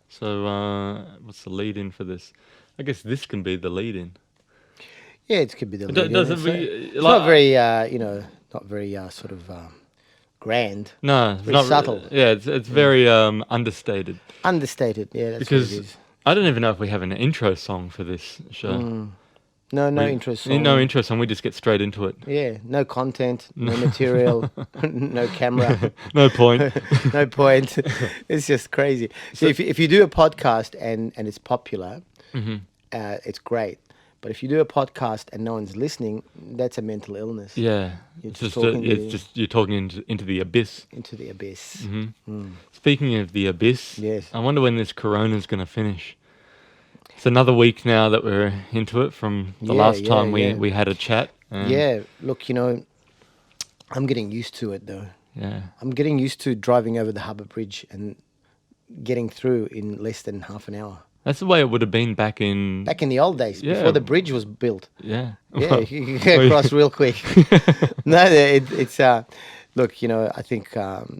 So what's the lead-in for this? I guess this can be the lead-in. Yeah, it could be the It lead. doesn't It's not very, not very sort of grand. No, Very subtle. Yeah, it's very understated. Understated. Yeah, that's what it Because is. I don't even know if we have an intro song for this show. No intro song. No intro song. We just get straight into it. Yeah, no content, no material, no camera, No point. no point. It's just crazy. So if you do a podcast and it's popular, it's great. But if you do a podcast and no one's listening, that's a mental illness. Yeah, You're it's just just talking it's just you're talking into the abyss. into the abyss. Speaking of the abyss, Yes. I wonder when this corona's going to finish. It's another week now that we're into it from the last time we had a chat. Yeah, look, I'm getting used to it though. Yeah. I'm getting used to driving over the Harbour Bridge and getting through in less than half an hour. That's the way it would have been back in... Back in the old days, Yeah. before the bridge was built. Yeah. Yeah, you can get across real quick. No, it's look, I think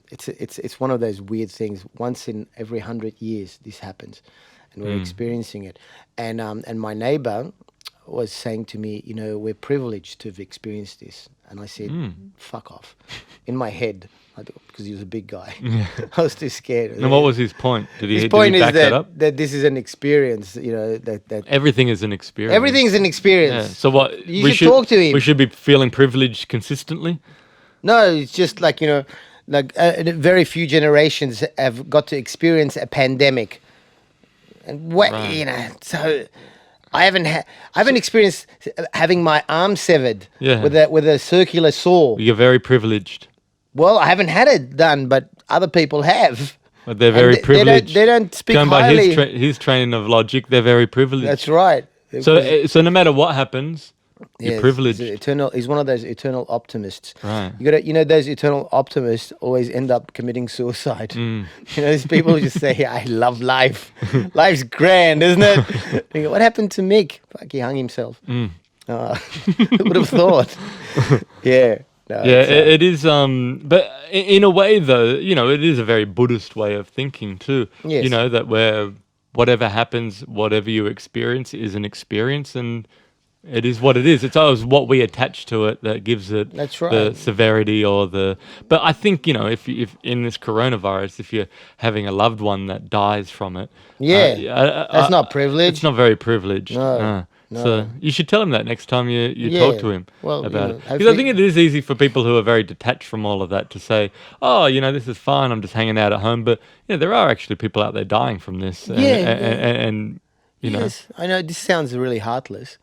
it's one of those weird things. Once in every 100 years, this happens, and we're experiencing it. And my neighbour was saying to me, we're privileged to have experienced this. And I said, fuck off. In my head, because he was a big guy. I was too scared. And what was his point? Did His he point is back that up? that this is an experience, that Everything is an experience. everything's an Yeah. experience. So what? You should talk to him. We should be feeling privileged consistently. No, it's just like, very few generations have got to experience a pandemic. And Right. so I haven't experienced having my arm severed Yeah. with a circular saw. You're very privileged. Well, I haven't had it done, but other people have. But they're And very they privileged. don't speak Going by highly. his training of logic, they're very privileged. That's right. So no matter what happens, you're Yes, privileged. He's one of those eternal optimists. Right. Those eternal optimists always end up committing suicide. Mm. These people who just say, "I love life. Life's grand, isn't it?" You go, what happened to Mick? Fuck, he hung himself. Mm. Who would have thought? Yeah. No, Yeah, it's, it is. But in a way, though, it is a very Buddhist way of thinking too. Yes. That where whatever happens, whatever you experience is an experience, and it is what it is. It's always what we attach to it that gives it That's the right. severity or the. But I think if in this coronavirus, if you're having a loved one that dies from it, that's not privilege. It's not very privileged. No. So you should tell him that next time you Yeah. talk to him Well, about it. Because I hopefully- think it is easy for people who are very detached from all of that to say, "Oh, this is fine. I'm just hanging out at home." But there are actually people out there dying from this. And Yes, I know this sounds really heartless.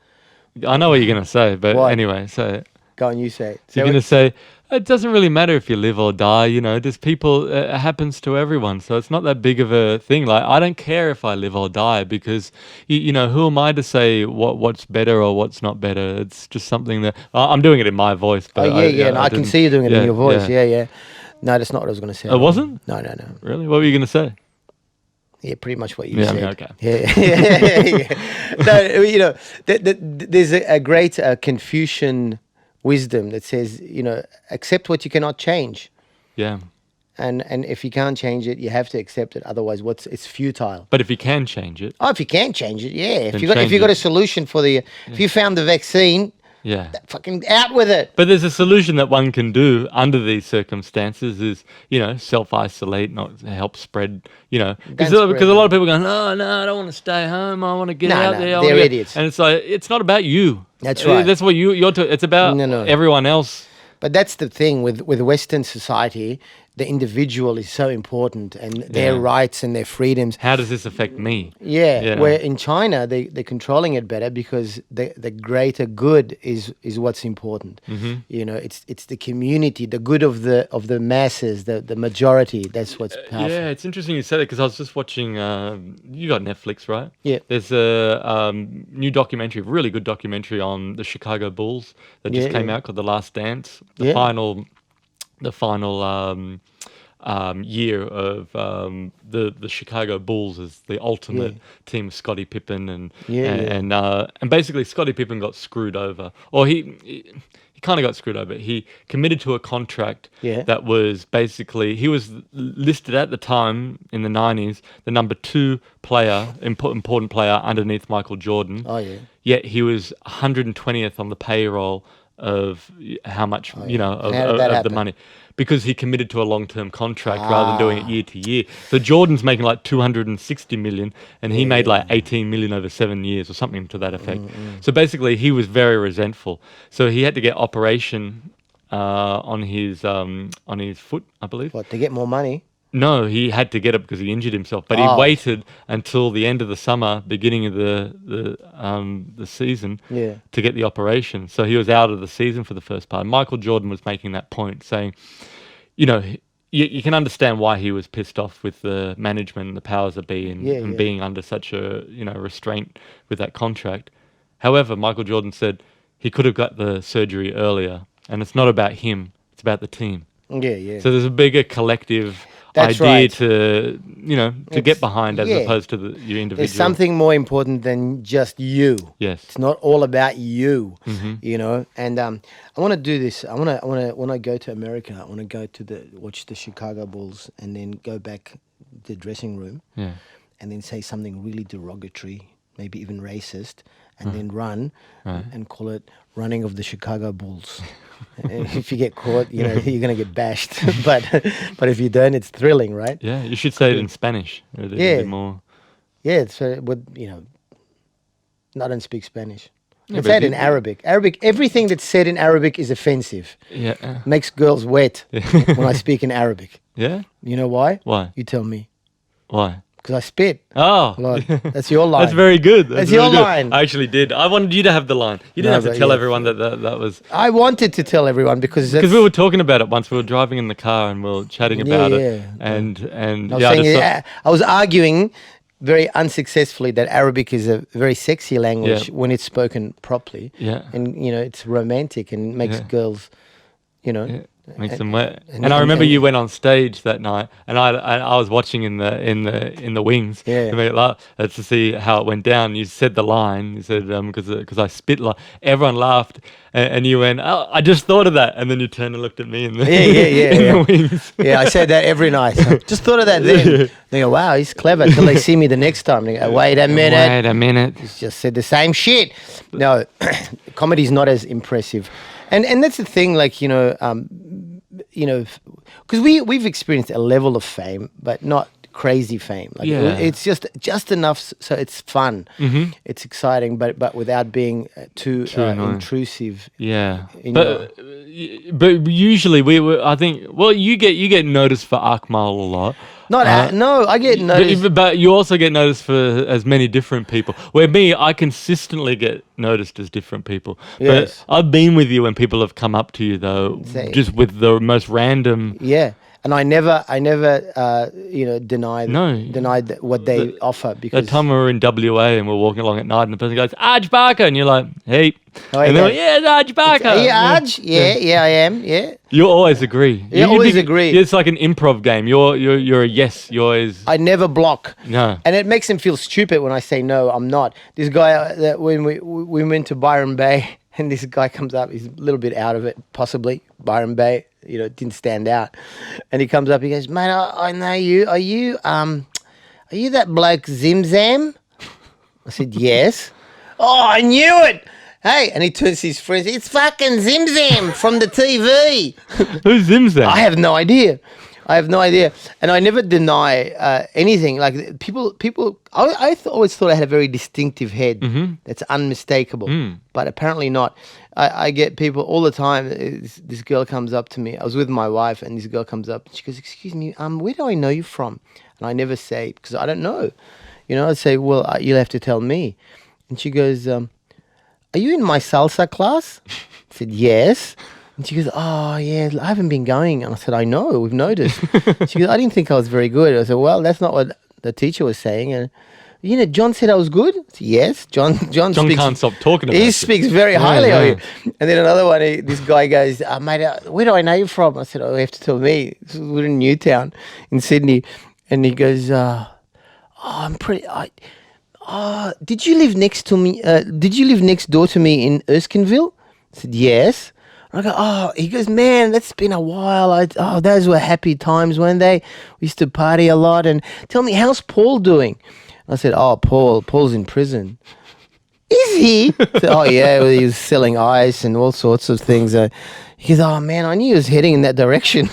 I know what you're going to say, but What? anyway, so Go on, you say it. you're going to say it doesn't really matter if you live or die. Just people. It happens to everyone, so it's not that big of a thing. Like I don't care if I live or die because who am I to say what's better or what's not better? It's just something that I'm doing it in my voice. But Oh yeah. No, I can didn't- see you doing it in your voice. yeah. Yeah. No, that's not what I was going to say. It wasn't? No. Really? What were you going to say? Yeah, pretty much what you Yeah, said. okay. Yeah. No, there's a great Confucian wisdom that says, accept what you cannot change, Yeah. and if you can't change it, you have to accept it. Otherwise, it's futile. But if you can change it, Oh, if you can change it, yeah. Then If change you got it. a solution if you found the vaccine, yeah. fucking out with it. But there's a solution that one can do under these circumstances is, self-isolate, not help spread, because Don't spread a lot of people go, no, I don't want to stay home. I want to get out there. I they're wanna get-" idiots. And it's like, it's not about you. That's right. That's what it's about No. everyone else. But that's the thing with Western society. The individual is so important, and their Yeah. rights and their freedoms. How does this affect me? Yeah, where in China they're controlling it better because the greater good is what's important. It's the community, the good of the masses, the majority. That's what's powerful. Yeah, it's interesting you say that because I was just watching. You got Netflix, right? Yeah. There's a new documentary, a really good documentary on the Chicago Bulls that just came out called The Last Dance. The final year of the Chicago Bulls as the ultimate team of Scottie Pippen and basically Scottie Pippen got screwed over, or he kind of got screwed over. He committed to a contract Yeah. that was basically, he was listed at the time in the 90s, the number 2 player, important player underneath Michael Jordan. Oh, yeah. Yet he was 120th on the payroll of how much, How of, did that of the happen? money. Because he committed to a long-term contract rather than doing it year to year. So Jordan's making like 260 million, and he made like 18 million over 7 years or something to that effect. So basically, he was very resentful. So he had to get operation on his foot, I believe. What, to get more money? No, he had to get it because he injured himself. But he waited until the end of the summer, beginning of the season, to get the operation. So he was out of the season for the first part. Michael Jordan was making that point, saying, you can understand why he was pissed off with the management and the powers that be and being under such a restraint with that contract. However, Michael Jordan said he could have got the surgery earlier, and it's not about him; it's about the team. Yeah. So there's a bigger collective That's idea right. to get behind as opposed to your individual. There's something more important than just you. Yes. It's not all about you, And I want to do this. I want to when I go to America, I want to go to watch the Chicago Bulls and then go back to the dressing room, and then say something really derogatory, maybe even racist, and then run and call it running of the Chicago Bulls. And if you get caught, you're going to get bashed. but if you don't, it's thrilling, right? Yeah, you should say it in Spanish. A bit more. Yeah, it's I don't speak Spanish. I say it in Arabic. Everything that's said in Arabic is offensive. Yeah. Makes girls wet when I speak in Arabic. Yeah? You know why? Why? You tell me. Why? Because I spit. Oh. Lord, that's your line. That's very good. That's very your good. line. I actually did. I wanted you to have the line. You didn't have to tell everyone that was... I wanted to tell everyone because we were talking about it once. We were driving in the car and we were chatting about it. And I was arguing very unsuccessfully that Arabic is a very sexy language when it's spoken properly. Yeah. And, it's romantic and makes girls, makes them wet. And I remember you went on stage that night, and I was watching in the wings to see how it went down. You said the line. You said because I spit. Everyone laughed, and you went, "Oh, I just thought of that." And then you turned and looked at me in the wings. Yeah, I say that every night. So just thought of that then. They go, "Wow, he's clever." Until they see me the next time, they go, "Wait a minute. He's just said the same shit." No, comedy's not as impressive. And that's the thing, because we've experienced a level of fame, but not crazy fame. It's just enough so it's fun, it's exciting, but without being too intrusive. Yeah, but usually I think you get noticed for Akmal a lot. No, I get noticed. But you also get noticed for as many different people. Where I consistently get noticed as different people. Yes. But I've been with you when people have come up to you, though, just with the most random... Yeah. And I never, denied what they offer because that time we were in WA and we're walking along at night and the person goes, "Aj Barker," and you're like, "Hey," and they're like, "Yeah, it's Aj Barker." Are you Aj? Yeah, I am. Yeah. You always agree. You always agree. It's like an improv game. You're a yes. You always. I never block. No. And it makes them feel stupid when I say no. I'm not. This guy that when we went to Byron Bay and this guy comes up, he's a little bit out of it, possibly Byron Bay. Didn't stand out. And he comes up, he goes, "Mate, I know you. Are you that bloke Zim Zam?" I said, "Yes." "Oh, I knew it. Hey," and he turns to his friends, "It's fucking Zim Zam from the TV." Who's Zim Zam? I have no idea. And I never deny anything. Like people, I always thought I had a very distinctive head that's unmistakable, but apparently not. I get people all the time. This girl comes up to me. I was with my wife, and this girl comes up. And she goes, "Excuse me, where do I know you from?" And I never say because I don't know. I'd say, "Well, you'll have to tell me." And she goes, "Are you in my salsa class?" I said, "Yes." And she goes, "Oh, yeah, I haven't been going." And I said, "I know, we've noticed." She goes, "I didn't think I was very good." I said, "Well, that's not what the teacher was saying." And, John said I was good? I said, "Yes." John speaks, can't stop talking about it. He speaks very highly of you. And then another one, this guy goes, "Mate, where do I know you from?" I said, "Oh, you have to tell me." We're in Newtown in Sydney. And he goes, "Did you live next to me? Did you live next door to me in Erskineville?" I said, "Yes." I go, oh, he goes, man, that's been a while. Those were happy times, weren't they? We used to party a lot. And tell me, how's Paul doing? I said, oh, Paul's in prison. Is he? I said, oh, yeah, well, he was selling ice and all sorts of things. He goes, oh, man, I knew he was heading in that direction.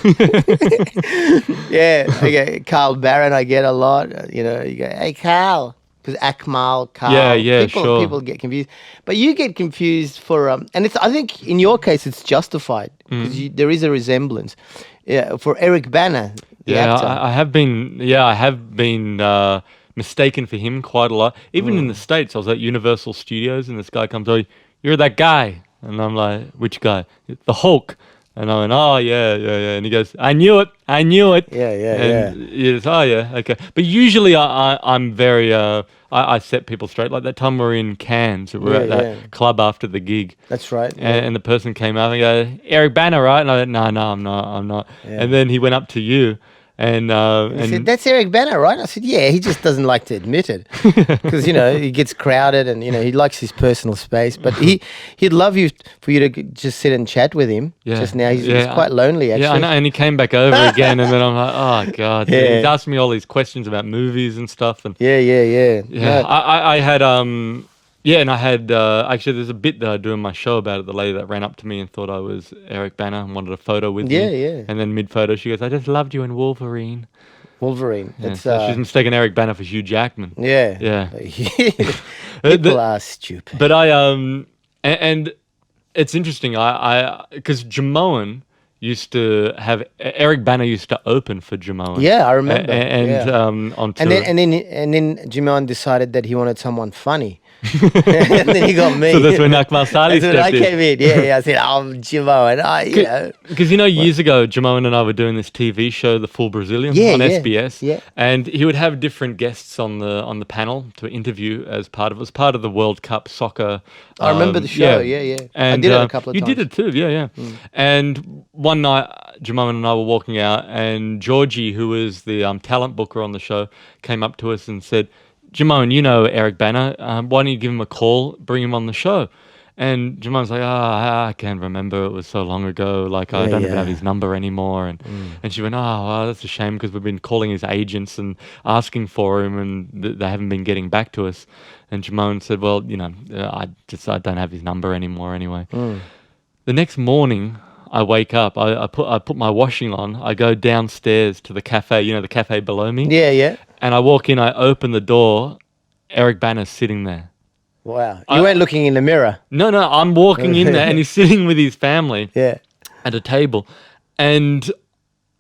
Yeah, okay. Carl Barron, I get a lot. You go, hey, Carl. Because Akmal, Carl. Yeah, sure. People get confused. But you get confused for, and I think in your case, it's justified because there is a resemblance. Yeah, for Eric Bana, the actor. I have been mistaken for him quite a lot. Even in the States, I was at Universal Studios and this guy comes over, you're that guy. And I'm like, which guy? The Hulk. And I went, oh, yeah. And he goes, I knew it. Yeah. He goes, oh, yeah, okay. But usually I'm very, I set people straight. Like that time we were in Cannes, we were at that club after the gig. That's right. And the person came up and go, Eric Bana, right? And I went, no, I'm not. Yeah. And then he went up to you. And he said, that's Eric Bana, right? I said, yeah, he just doesn't like to admit it because, he gets crowded and, he likes his personal space. But he'd love for you to just sit and chat with him. Yeah. Just now, he's quite lonely, actually. Yeah, I know. And he came back over again and then I'm like, oh, God. Yeah. He's asked me all these questions about movies and stuff. And Yeah. No. I had... and I had, actually, there's a bit that I do in my show about it. The lady that ran up to me and thought I was Eric Bana and wanted a photo with me. Yeah. And then mid-photo, she goes, I just loved you in Wolverine. Yeah, so she's mistaken Eric Bana for Hugh Jackman. Yeah. People are stupid. But and it's interesting, because Jamoan used to have, Eric Bana used to open for Jamoan. Yeah, I remember. On tour. And then Jamoan decided that he wanted someone funny. And then he got me. So that's when Akmal stepped in. I came in. Yeah. I said, I'm Jamoan. Because years ago, Jamoan and I were doing this TV show, The Full Brazilian, on SBS. Yeah. And he would have different guests on the panel to interview as part of the World Cup soccer. I remember the show. Yeah. And I did it a couple of times. You did it too. Yeah. And one night, Jamoan and I were walking out, and Georgie, who was the talent booker on the show, came up to us and said, Jamoan, you know Eric Bana. Why don't you give him a call, bring him on the show? And Jamoan's like, I can't remember. It was so long ago. Like, I don't even have his number anymore. And she went, well, that's a shame because we've been calling his agents and asking for him and they haven't been getting back to us. And Jamoan said, well, I don't have his number anymore anyway. The next morning, I wake up, I put my washing on, I go downstairs to the cafe, the cafe below me. Yeah. And I walk in, I open the door, Eric Bana's sitting there. Wow. You weren't looking in the mirror? No, I'm walking in there and he's sitting with his family at a table. And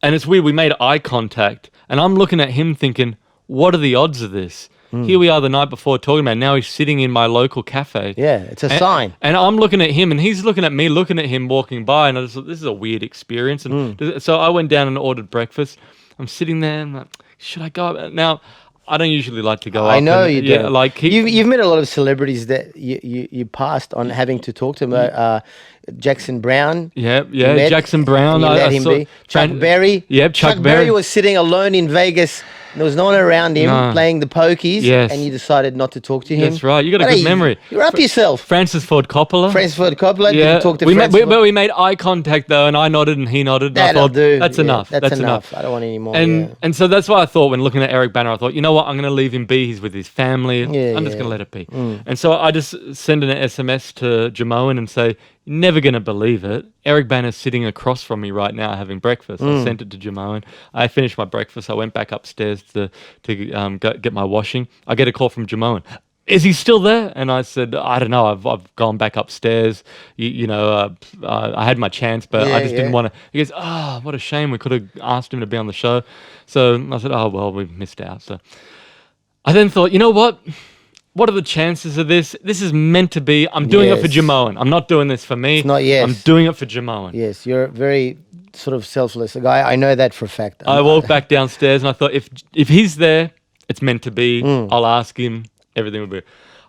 it's weird, we made eye contact and I'm looking at him thinking, what are the odds of this? Here we are the night before talking about it. Now he's sitting in my local cafe. Yeah, it's a sign. And I'm looking at him and he's looking at me, looking at him walking by. And I just thought, this is a weird experience. And so I went down and ordered breakfast. I'm sitting there and I'm like, should I go up? Now, I don't usually like to go up. I know you do. Yeah, like you've met a lot of celebrities that you passed on having to talk to them. Jackson Brown. Yeah, Jackson Brown. You let him be. Chuck Berry. Yep, Chuck Berry was sitting alone in Vegas. There was no one around him playing the pokies, and you decided not to talk to him. That's right. You got a good memory. You're up yourself. Francis Ford Coppola. Yeah. Talk to we made eye contact though, and I nodded and he nodded. And I thought, that's enough. That's enough. I don't want any more. And so that's why I thought when looking at Eric Bana, I thought, you know what? I'm going to leave him be. He's with his family. I'm just going to let it be. And so I just send an SMS to Jamoan and say, never going to believe it. Eric Bana's sitting across from me right now having breakfast. I sent it to Jamoan. I finished my breakfast. I went back upstairs to go get my washing. I get a call from Jamoan. Is he still there? And I said, I don't know. I've gone back upstairs. I had my chance, but I just didn't want to. He goes, what a shame. We could have asked him to be on the show. So I said, well, we missed out. So I then thought, you know what? What are the chances of this? This is meant to be. I'm doing it for Jamoan. I'm not doing this for me. It's not I'm doing it for Jamoan. Yes, you're very sort of selfless guy. I know that for a fact. I walked back downstairs and I thought, if he's there, it's meant to be. I'll ask him. Everything will be.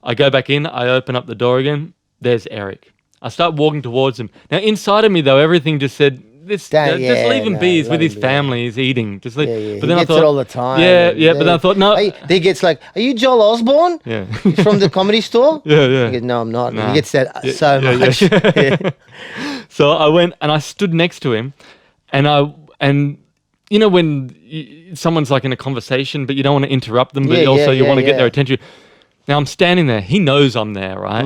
I go back in. I open up the door again. There's Eric. I start walking towards him. Now, inside of me, though, everything just said, just leave him be. He's with let his him be. family. He's eating. Just leave. Yeah. But He then gets I thought, it all the time. Yeah, and yeah. But then I thought, no. He gets like, are you Joel Osborne? Yeah. He's from the Comedy Store? Yeah. He goes, no, I'm not. Nah. He gets that so Yeah, much. yeah. Yeah. So I went and I stood next to him, and you know when someone's like in a conversation, but you don't want to interrupt them, but also you want to get their attention. Now I'm standing there. He knows I'm there, right?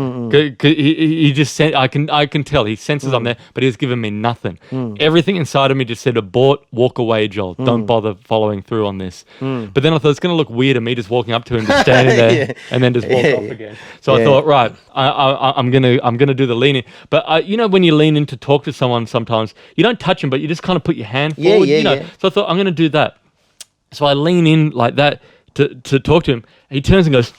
He just I can tell he senses I'm there, but he's given me nothing. Everything inside of me just said, "Abort, walk away, Joel. Don't bother following through on this." But then I thought it's going to look weird of me just walking up to him, just standing there, and then just walk off again. So I thought, right, I'm gonna do the leaning. But you know when you lean in to talk to someone, sometimes you don't touch them, but you just kind of put your hand forward. So I thought I'm going to do that. So I lean in like that to talk to him. He turns and goes.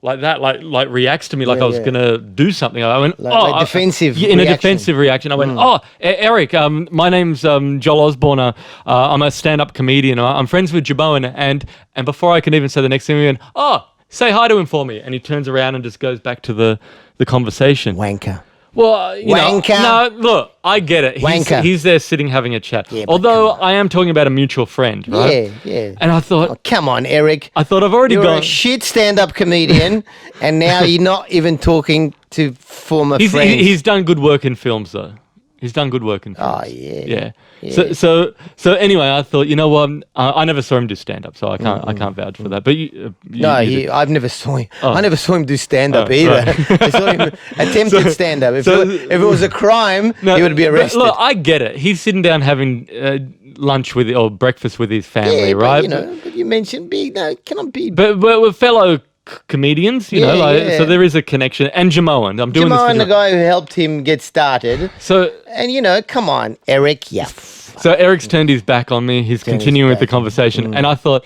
Like that, like reacts to me like I was gonna do something. I went, like defensive. In a defensive reaction. I went, Eric, my name's Joel Osborne. I'm a stand-up comedian. I'm friends with Jaboan, and before I can even say the next thing, he went, say hi to him for me. And he turns around and just goes back to the conversation. Wanker. Well, Wanker. No, look, I get it. He's there sitting having a chat. Yeah, although I am talking about a mutual friend, right? Yeah. And I thought, come on, Eric. I thought I've already You're gone. a shit stand-up comedian, and now you're not even talking to former friends. He's done good work in films, though. He's done good work in films. Oh, yeah. So anyway, I thought, you know what? I never saw him do stand-up, so I can't vouch for that. But I've never saw him. I never saw him do stand-up either. Right. I saw him attempted stand-up. If it was a crime, he would be arrested. Look, I get it. He's sitting down having lunch with or breakfast with his family, right? But you mentioned cannot be. But we're fellow comedians, so there is a connection. And Jamoan, I'm doing Jamoan, this. the guy who helped him get started. So, and come on, Eric, So Eric's turned his back on me. He's continuing with the conversation, and I thought,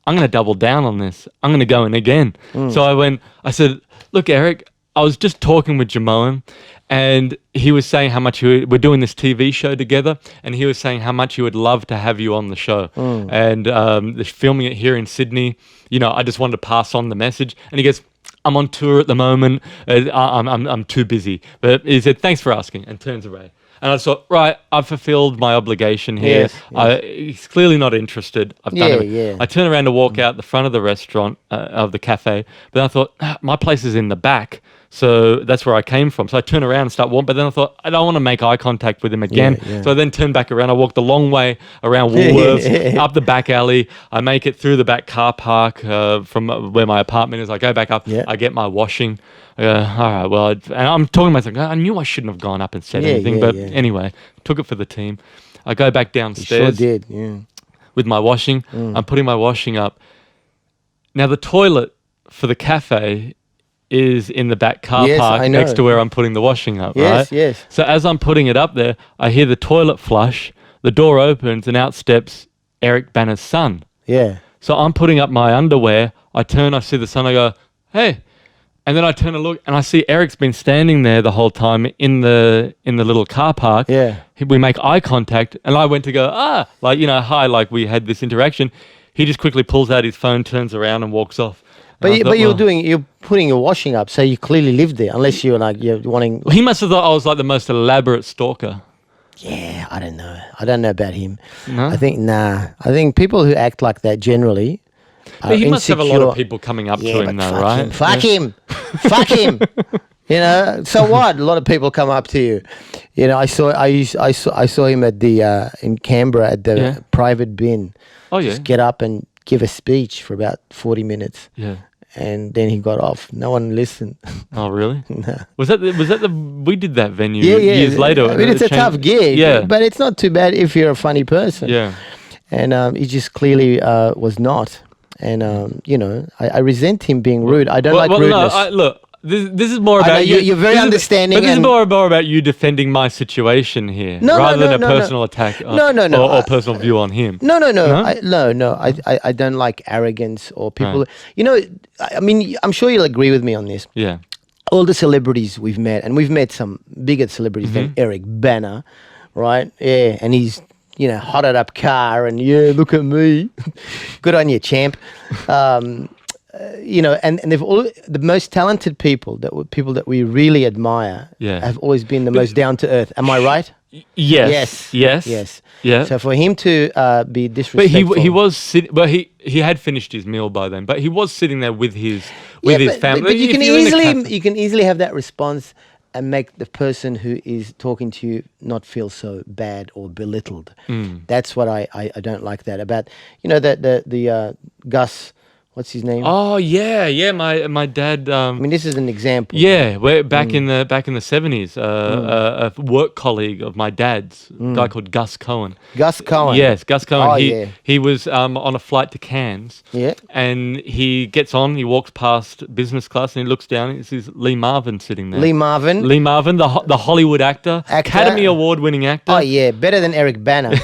I'm going to double down on this. I'm going to go in again. So I said, look, Eric, I was just talking with Jamoan, and he was saying how much we're doing this TV show together, and he was saying how much he would love to have you on the show. And they're filming it here in Sydney. I just wanted to pass on the message. And he goes, I'm on tour at the moment. I'm too busy. But he said, thanks for asking, and turns away. And I thought, right, I've fulfilled my obligation here. Yes. He's clearly not interested. I've done it. Yeah. I turn around to walk out the front of the restaurant, of the cafe. But then I thought, my place is in the back. So that's where I came from. So I turn around and start walking. But then I thought, I don't want to make eye contact with him again. So I then turned back around. I walked the long way around Woolworths, up the back alley. I make it through the back car park from where my apartment is. I go back up. I get my washing. All right, well, and I'm talking to myself, I knew I shouldn't have gone up and said anything. But anyway, took it for the team. I go back downstairs. You sure did, yeah. With my washing. I'm putting my washing up. Now, the toilet for the cafe is in the back car park next to where I'm putting the washing up, right? Yes. So as I'm putting it up there, I hear the toilet flush, the door opens, and out steps Eric Bana's son. Yeah. So I'm putting up my underwear, I turn, I see the son, I go, hey. And then I turn and look, and I see Eric's been standing there the whole time in the little car park. Yeah. We make eye contact, and I went to go, hi, like we had this interaction. He just quickly pulls out his phone, turns around, and walks off. But you're putting your washing up, so you clearly lived there, unless you're wanting. He must have thought I was like the most elaborate stalker. Yeah, I don't know. I don't know about him. No? I think people who act like that generally. But he must have a lot of people coming up to him, though, right? Fuck him. So what? A lot of people come up to you. I saw him at the in Canberra at the private bin. Oh yeah. Just get up and give a speech for about 40 minutes. Yeah. And then he got off. No one listened. Oh really? No. Was that the we did that venue Yeah. years later. I mean, it's a tough gig. Yeah. But it's not too bad if you're a funny person. Yeah. And he just clearly was not. And I resent him being rude. I don't like rudeness. No, look. This is more about you. You're very understanding. But this is more about you defending my situation here, rather than a personal attack. Or personal view on him. No. I don't like arrogance or people. Right. I mean, I'm sure you'll agree with me on this. Yeah. All the celebrities we've met, and we've met some bigger celebrities than Eric Bana, right? Yeah, and he's hotted up car, and look at me, good on you, champ. and they've all the most talented people that we really admire have always been the most down to earth. Am I right? Yes. Yeah. So for him to be disrespectful, but he was he had finished his meal by then, but he was sitting there with his family. But you can easily have that response and make the person who is talking to you not feel so bad or belittled. That's what I don't like that about. The Gus. What's his name? Oh yeah. My dad. I mean, this is an example. Yeah, we're back in the 70s. A work colleague of my dad's, a guy called Gus Cohen. Gus Cohen. Yes, Gus Cohen. Oh, he was on a flight to Cairns. Yeah. And he gets on. He walks past business class and he looks down and he sees Lee Marvin sitting there. Lee Marvin, the Hollywood actor, Academy Award-winning actor. Oh yeah, better than Eric Bana.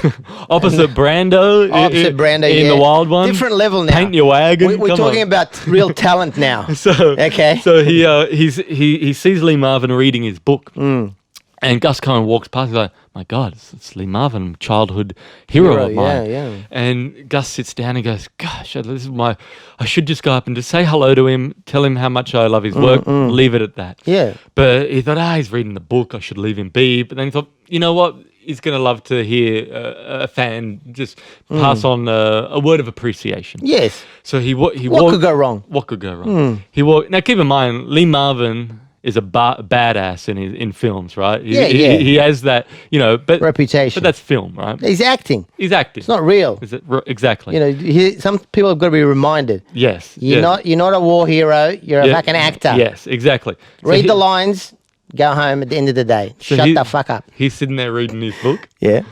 Opposite Brando. In The Wild One. Different level now. Paint your wagon. We're talking about real talent now. So he sees Lee Marvin reading his book, and Gus Cohen walks past. He's like, "My God, it's Lee Marvin, childhood hero of mine." Yeah. And Gus sits down and goes, "Gosh, this is I should just go up and just say hello to him, tell him how much I love his work, leave it at that." Yeah. But he thought, he's reading the book. I should leave him be. But then he thought, you know what? He's going to love to hear a fan just pass on a word of appreciation. Yes. So what could go wrong? What could go wrong? Now, keep in mind, Lee Marvin is a badass in films, right? He has that, but reputation. But that's film, right? He's acting. It's not real. Is it exactly? Some people have got to be reminded. Yes. You're not a war hero. You're a fucking actor. Yes, exactly. Read the lines. Go home at the end of the day. Shut the fuck up. He's sitting there reading his book. Yeah.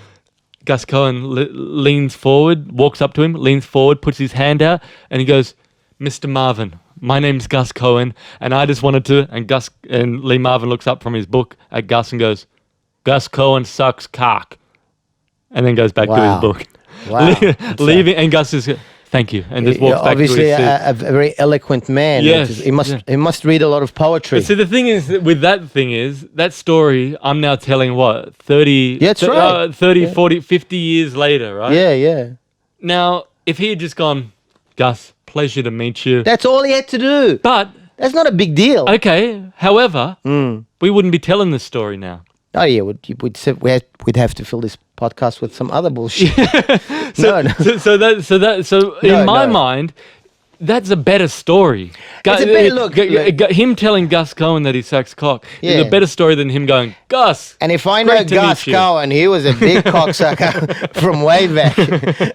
Gus Cohen leans forward, walks up to him, leans forward, puts his hand out, and he goes, "Mr. Marvin, my name's Gus Cohen, and I just wanted to..." And Lee Marvin looks up from his book at Gus and goes, "Gus Cohen sucks cock," and then goes back to his book. Wow. Leaving, and Gus is... "Thank you," and just walks back to his seat. Obviously, a very eloquent man. Yes, he must read a lot of poetry. But see, the thing is, that story, I'm now telling 30, yeah, that's right. 30, 40, 50 years later, right? Yeah. Now, if he had just gone, "Gus, pleasure to meet you." That's all he had to do. But that's not a big deal. Okay, however, we wouldn't be telling this story now. Oh yeah, we'd have to fill this podcast with some other bullshit. In my mind, that's a better story. Him telling Gus Cohen that he sucks cock is a better story than him going, "Gus." And if I know Gus Cohen, he was a big cocksucker from way back.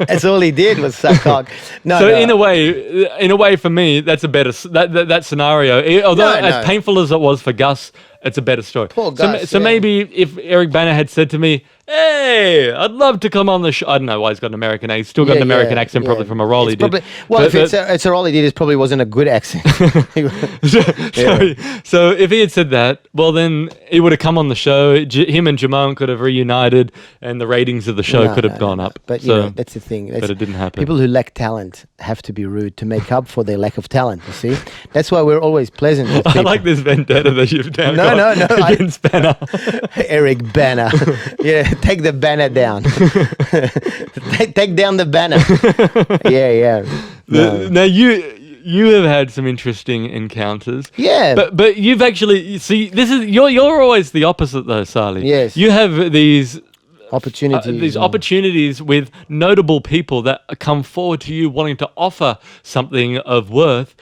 That's all he did was suck cock. In a way, for me, that's a better that scenario. Although as painful as it was for Gus, it's a better story. Poor Gus. So maybe if Eric Bana had said to me, "Hey, I'd love to come on the show," I don't know why he's got an American accent. He's still got an American accent, probably from a role he did. If it's a role he did, it probably wasn't a good accent. So if he had said that, well, then he would have come on the show. Him and Jamon could have reunited, and the ratings of the show could have gone up. But that's the thing. But it didn't happen. People who lack talent have to be rude to make up for their lack of talent. You see, that's why we're always pleasant with people. I like this vendetta that you've done. No. Against Bana. Eric Bana. Yeah, take the banner down. take down the banner. Yeah. Now you have had some interesting encounters. Yeah. But you've actually you're always the opposite though, Sally. Yes. You have these opportunities. Opportunities with notable people that come forward to you wanting to offer something of worth.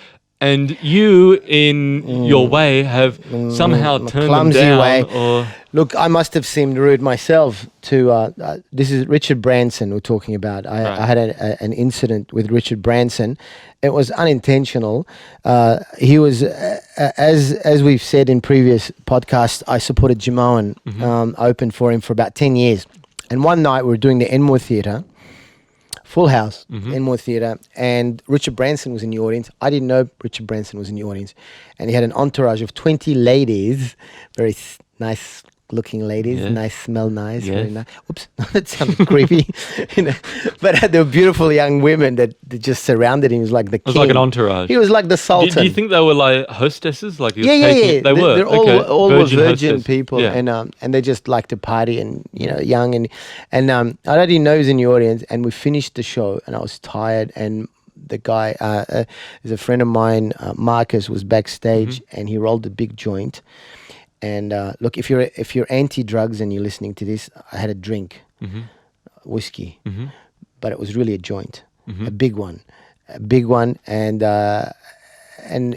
And you, in your way, have somehow turned them down. Look, I must have seemed rude myself to... this is Richard Branson we're talking about. I had an incident with Richard Branson. It was unintentional. He was, as we've said in previous podcasts, I supported Jamon, opened for him for about 10 years. And one night we were doing the Enmore Theatre. Full house, Enmore Theatre, and Richard Branson was in the audience. I didn't know Richard Branson was in the audience, and he had an entourage of 20 ladies, very nice looking ladies, nice, smell nice, very nice. Oops, that sounded creepy. But they were beautiful young women that just surrounded him. He was like the king. It was like an entourage. He was like the sultan. Do you think they were like hostesses? Like They were. They're all virgin people, yeah. and they just like to party and young and I didn't know he was in the audience. And we finished the show, and I was tired, and the guy, is a friend of mine, Marcus, was backstage and he rolled a big joint. And look, if you're anti-drugs and you're listening to this, I had a drink, whiskey, but it was really a joint, a big one, and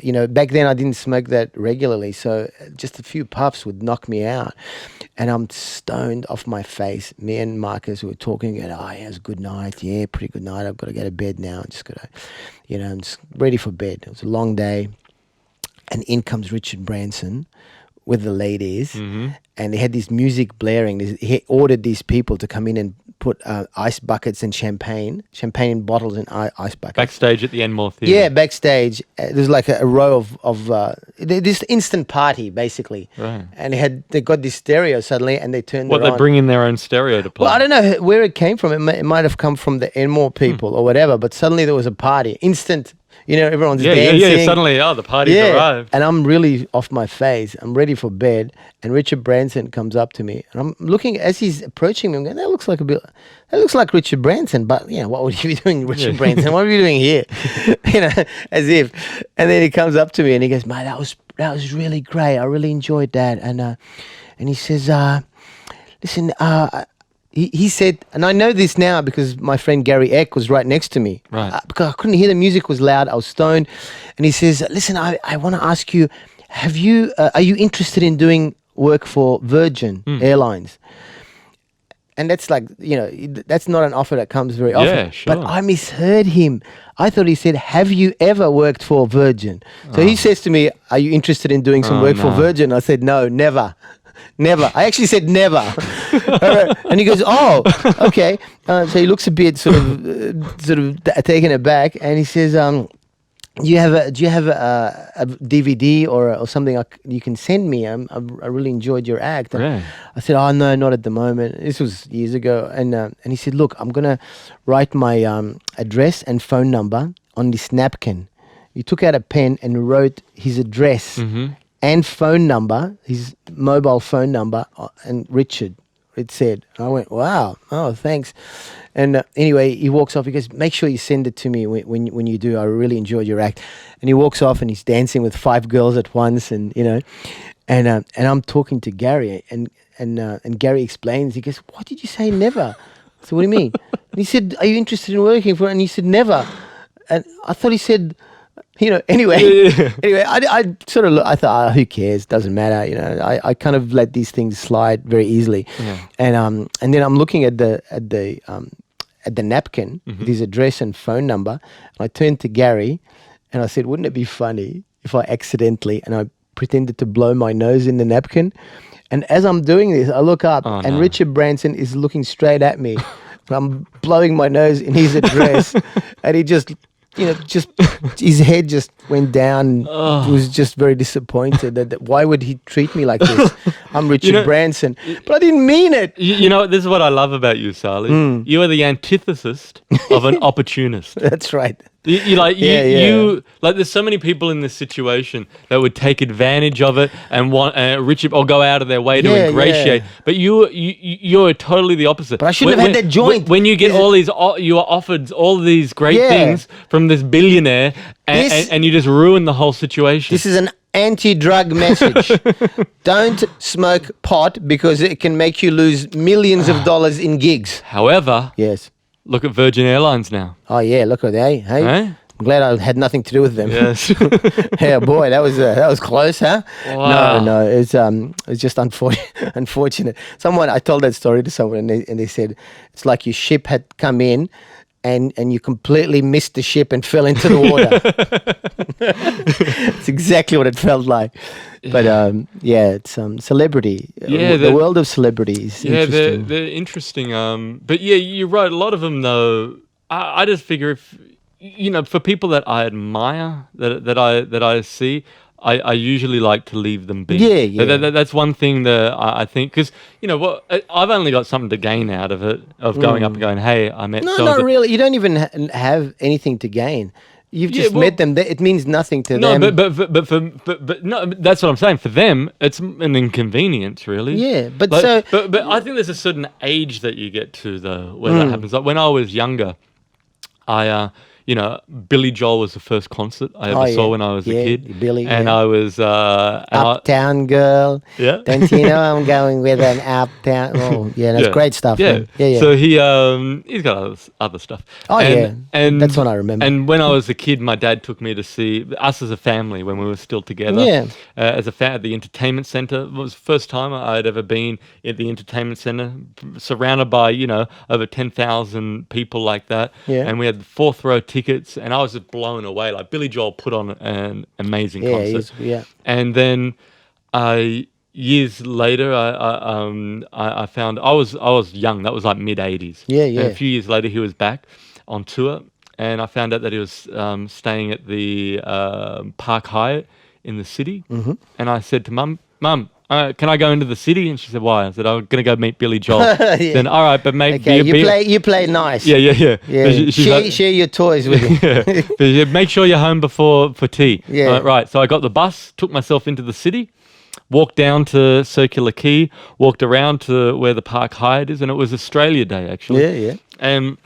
you know, back then I didn't smoke that regularly, so just a few puffs would knock me out, and I'm stoned off my face. Me and Marcus were talking, and yeah, it was a good night, yeah, pretty good night. I've got to go to bed now. I'm just gotta, you know, I'm just ready for bed. It was a long day, and in comes Richard Branson with the ladies, and they had this music blaring. He ordered these people to come in and put ice buckets and champagne in bottles and ice buckets. Backstage at the Enmore Theatre. Yeah, backstage. There's like a row of this instant party, basically. Right. And they got this stereo suddenly, and they turned it on. They bring in their own stereo to play? Well, I don't know where it came from. It might have come from the Enmore people or whatever, but suddenly there was a party. Instant. You know, everyone's dancing. Yeah. Suddenly, the party's arrived. And I'm really off my face. I'm ready for bed. And Richard Branson comes up to me. And I'm looking, as he's approaching me, I'm going, that looks like Richard Branson. But, you know, what would you be doing, Richard Branson? What are you doing here? You know, as if. And then he comes up to me and he goes, mate, that was really great. I really enjoyed that. And he says, listen, He said, and I know this now because my friend Gary Eck was right next to me. Right. Because I couldn't hear, the music was loud, I was stoned. And he says, listen, I want to ask you, are you interested in doing work for Virgin Airlines? And that's like, you know, that's not an offer that comes very often. Yeah, sure. But I misheard him. I thought he said, have you ever worked for Virgin? So he says to me, are you interested in doing some work for Virgin? I said, no, never. Never. I actually said never. And he goes, oh, okay. So he looks a bit sort of taken aback, and he says, do you have a DVD or something you can send me? I really enjoyed your act. Right. I said, oh no, not at the moment. This was years ago. And he said, look, I'm gonna write my address and phone number on this napkin. He took out a pen and wrote his address and phone number, his mobile phone number, and Richard, it said. And I went, wow, oh, thanks. And anyway, he walks off. He goes, make sure you send it to me when you do. I really enjoyed your act. And he walks off and he's dancing with 5 girls at once, and you know, and I'm talking to Gary, and Gary explains. He goes, what did you say, never? So what do you mean? And he said, are you interested in working for? And he said, never. And I thought he said, you know, anyway, I sort of, I thought, who cares? Doesn't matter. You know, I kind of let these things slide very easily. Yeah. And then I'm looking at the napkin with his address and phone number. And I turned to Gary and I said, wouldn't it be funny if I accidentally, and I pretended to blow my nose in the napkin. And as I'm doing this, I look up and Richard Branson is looking straight at me. I'm blowing my nose in his address and he just, you know, just his head just went down. He was just very disappointed that why would he treat me like this? I'm Richard Branson, but I didn't mean it. You know, this is what I love about you, Sally. You are the antithesis of an opportunist. That's right. You like there's so many people in this situation that would take advantage of it and want Richard or go out of their way to ingratiate. But you're totally the opposite. But I should have had that joint. When you get all these, you are offered all these great things from this billionaire, and you just ruin the whole situation. This is an anti-drug message. Don't smoke pot because it can make you lose millions of dollars in gigs. However, yes. Look at Virgin Airlines now. Oh yeah, look at that. Hey, I'm glad I had nothing to do with them. Yes. Yeah, boy, that was close, huh? Wow. No, it's just unfortunate. I told that story to someone, and they said it's like your ship had come in, and you completely missed the ship and fell into the water. It's exactly what it felt like. But it's celebrity. The world of celebrities. Yeah, they're interesting. But yeah, you're right. A lot of them, though, I just figure if for people that I admire, that I see, I usually like to leave them be. Yeah. That's one thing that I think, because I've only got something to gain out of it, of going up and going, hey, I met. No, not really. You don't even have anything to gain. You've just met them. It means nothing to them. No, but no, that's what I'm saying. For them, it's an inconvenience, really. Yeah, but I think there's a certain age that you get to, though, where that happens. Like when I was younger, I you know, Billy Joel was the first concert I ever saw when I was a kid. Billy, and I was Uptown Girl. Yeah. Don't you know I'm going with an uptown? Oh, yeah, that's great stuff. Yeah. Man. Yeah, yeah. So he's got other stuff. Oh, and that's what I remember. And when I was a kid, my dad took me to see us as a family when we were still together. Yeah. As at the entertainment center. It was the first time I'd ever been at the entertainment center, surrounded by, you know, over 10,000 people like that. Yeah. And we had 4th row tickets, and I was just blown away. Like, Billy Joel put on an amazing concert. And then years later, I found I was young. That was like mid-'80s. Yeah, yeah. And a few years later, he was back on tour, and I found out that he was staying at the Park Hyatt in the city. Mm-hmm. And I said to Mum, can I go into the city? And she said, why? I said, I'm going to go meet Billy Joel. Then, all right, but maybe... Okay, you play nice. Yeah. Share your toys with him. But make sure you're home for tea. Yeah. Right, so I got the bus, took myself into the city, walked down to Circular Quay, walked around to where the Park Hyatt is, and it was Australia Day, actually. Yeah. And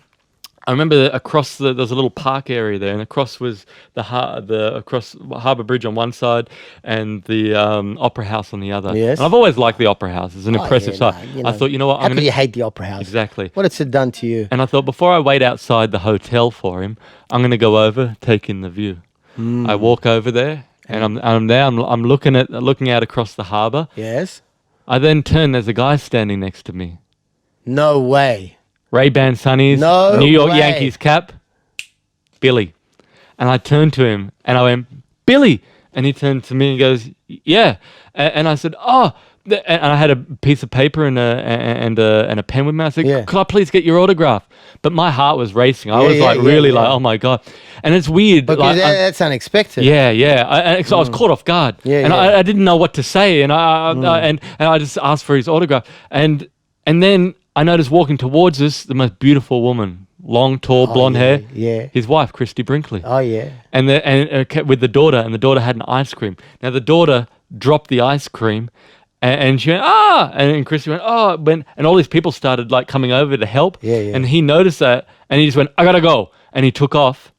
I remember across there's a little park area there, and across was across Harbour Bridge on one side and the Opera House on the other. Yes. And I've always liked the Opera House. It's an impressive sight. I thought, you know what? How could you hate the Opera House? Exactly. What has it done to you? And I thought, before I wait outside the hotel for him, I'm going to go over, take in the view. I walk over there, and I'm there. I'm looking out across the harbour. Yes. I then turn. There's a guy standing next to me. No way. Ray-Ban sunnies, New York Yankees cap, Billy. And I turned to him and I went, Billy. And he turned to me and goes, yeah. And I said, oh. And I had a piece of paper and a pen with me. I said, could I please get your autograph? But my heart was racing. I was like, oh my God. And it's weird. Because that's unexpected. Yeah. So I was caught off guard. I didn't know what to say. And I just asked for his autograph. And then I noticed walking towards us the most beautiful woman, long, tall, blonde hair. Yeah. His wife, Christy Brinkley. Oh yeah. And with the daughter, and the daughter had an ice cream. Now the daughter dropped the ice cream, and she went, and Christy went, and all these people started like coming over to help. Yeah. And he noticed that, and he just went, I gotta go, and he took off.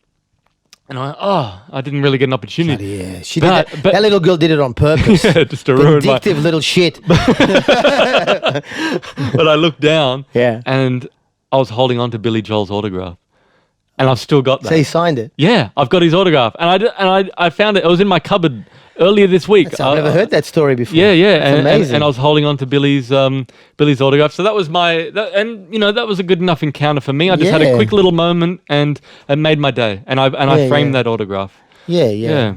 And I went, I didn't really get an opportunity. Yeah, she did that. That little girl did it on purpose. Just to ruin my... Vindictive little shit. But I looked down, and I was holding on to Billy Joel's autograph, and I've still got that. So he signed it. Yeah, I've got his autograph, and I found it. It was in my cupboard earlier this week. I've never heard that story before. Yeah, That's amazing. And I was holding on to Billy's autograph. So that was that was a good enough encounter for me. I just had a quick little moment, and it made my day. And I framed that autograph. Yeah.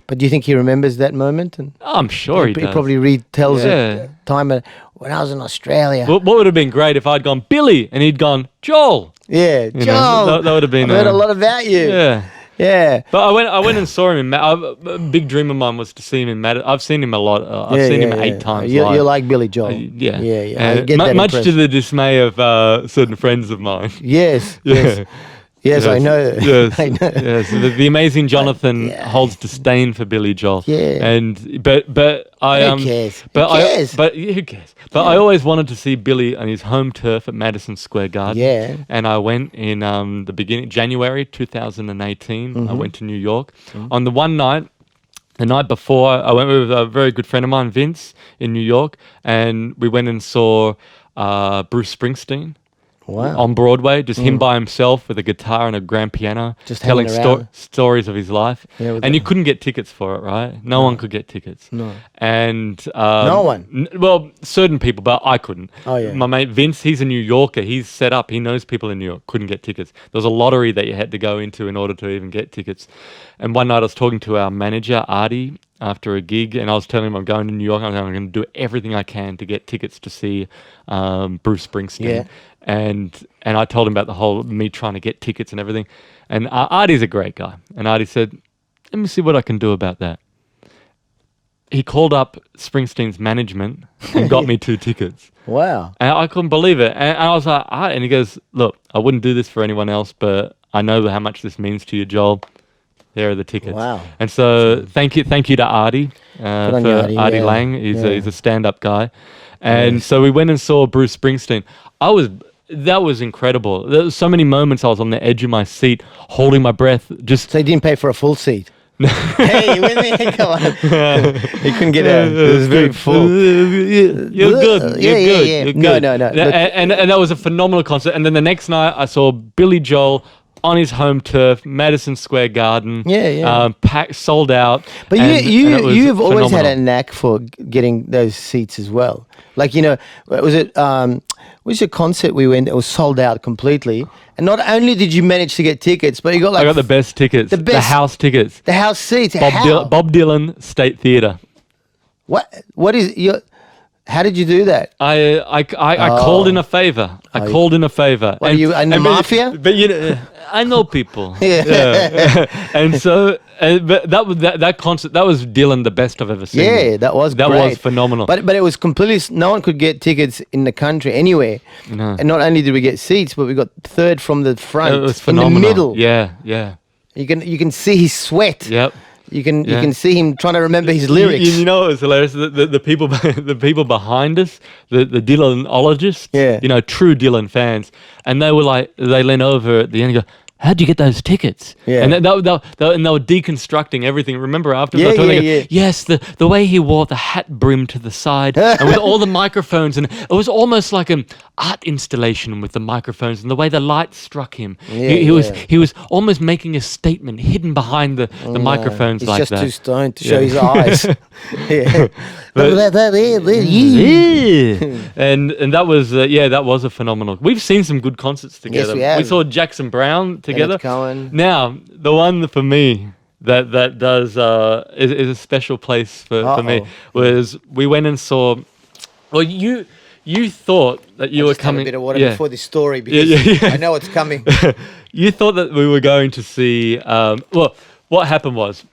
But do you think he remembers that moment? And I'm sure he does. He probably retells it time when I was in Australia. What would have been great if I'd gone Billy and he'd gone Joel. Yeah, Joel. That would have been. I've heard a lot about you. Yeah. But I went and saw him in a big dream of mine was to see him in Madison. I've seen him a lot. I've seen him 8 times. You like Billy Joel. Yeah. I get that much to the dismay of certain friends of mine. Yes. Yes, I know. Yes, I know. Yes. The amazing Jonathan holds disdain for Billy Joel. Yeah. But I Who cares? Who cares? But I always wanted to see Billy on his home turf at Madison Square Garden. Yeah. And I went in January 2018. I went to New York on the one night. The night before, I went with a very good friend of mine, Vince, in New York, and we went and saw Bruce Springsteen. Wow. On Broadway, just him by himself with a guitar and a grand piano, just telling stories of his life. Yeah, and you couldn't get tickets for it, right? No one could get tickets. No. And no one. Well, certain people, but I couldn't. Oh yeah. My mate Vince, he's a New Yorker. He's set up. He knows people in New York. Couldn't get tickets. There was a lottery that you had to go into in order to even get tickets. And one night I was talking to our manager Artie after a gig, and I was telling him I'm going to New York. I'm going to do everything I can to get tickets to see Bruce Springsteen. Yeah. And I told him about the whole me trying to get tickets and everything. And Artie's a great guy. And Artie said, let me see what I can do about that. He called up Springsteen's management and got me 2 tickets. Wow. And I couldn't believe it. And I was like, and he goes, look, I wouldn't do this for anyone else, but I know how much this means to you, Joel. There are the tickets. Wow. And so thank you to Artie, Artie Lang. He's a stand-up guy. And so we went and saw Bruce Springsteen. that was incredible. There was so many moments I was on the edge of my seat, holding my breath. Just So you didn't pay for a full seat. Hey, you with me? Come on. You couldn't get out. It was very full. You're good. You're good. You're good. No. And that was a phenomenal concert. And then the next night, I saw Billy Joel on his home turf, Madison Square Garden. Packed, sold out. But you've always had a knack for getting those seats as well. Like, you know, was it a concert we went? It was sold out completely. And not only did you manage to get tickets, but you got like... I got the best tickets. The house tickets. The house seats. Bob Dylan State Theatre. What is your... How did you do that? I called in a favor. Called in a favor. What, are you in the mafia? But you know, I know people. Yeah. And so, but that concert, that was Dylan, the best I've ever seen. Yeah, that was great. That was phenomenal. But it was completely, no one could get tickets in the country anywhere. No. And not only did we get seats, but we got third from the front. It was phenomenal. In the middle. Yeah. You can see his sweat. Yep. You can see him trying to remember his lyrics. You know, it was hilarious. The people behind us, the Dylanologists, you know, true Dylan fans, and they were like, they lean over at the end and go, "How'd you get those tickets?" Yeah. And they were deconstructing everything. Remember afterwards? Yeah. Yes, the way he wore the hat brim to the side and with all the microphones, and it was almost like an art installation with the microphones and the way the light struck him. He was almost making a statement hidden behind the microphones like that. He's just too stoned to show his eyes. And that was that was a phenomenal. We've seen some good concerts together. Yes, we have. We saw Jackson Brown together. Cohen. Now, the one for me that does is a special place for me was we went and saw. Well, you thought that you were coming. Have a bit of water before this story because I know it's coming. You thought that we were going to see. Well, what happened was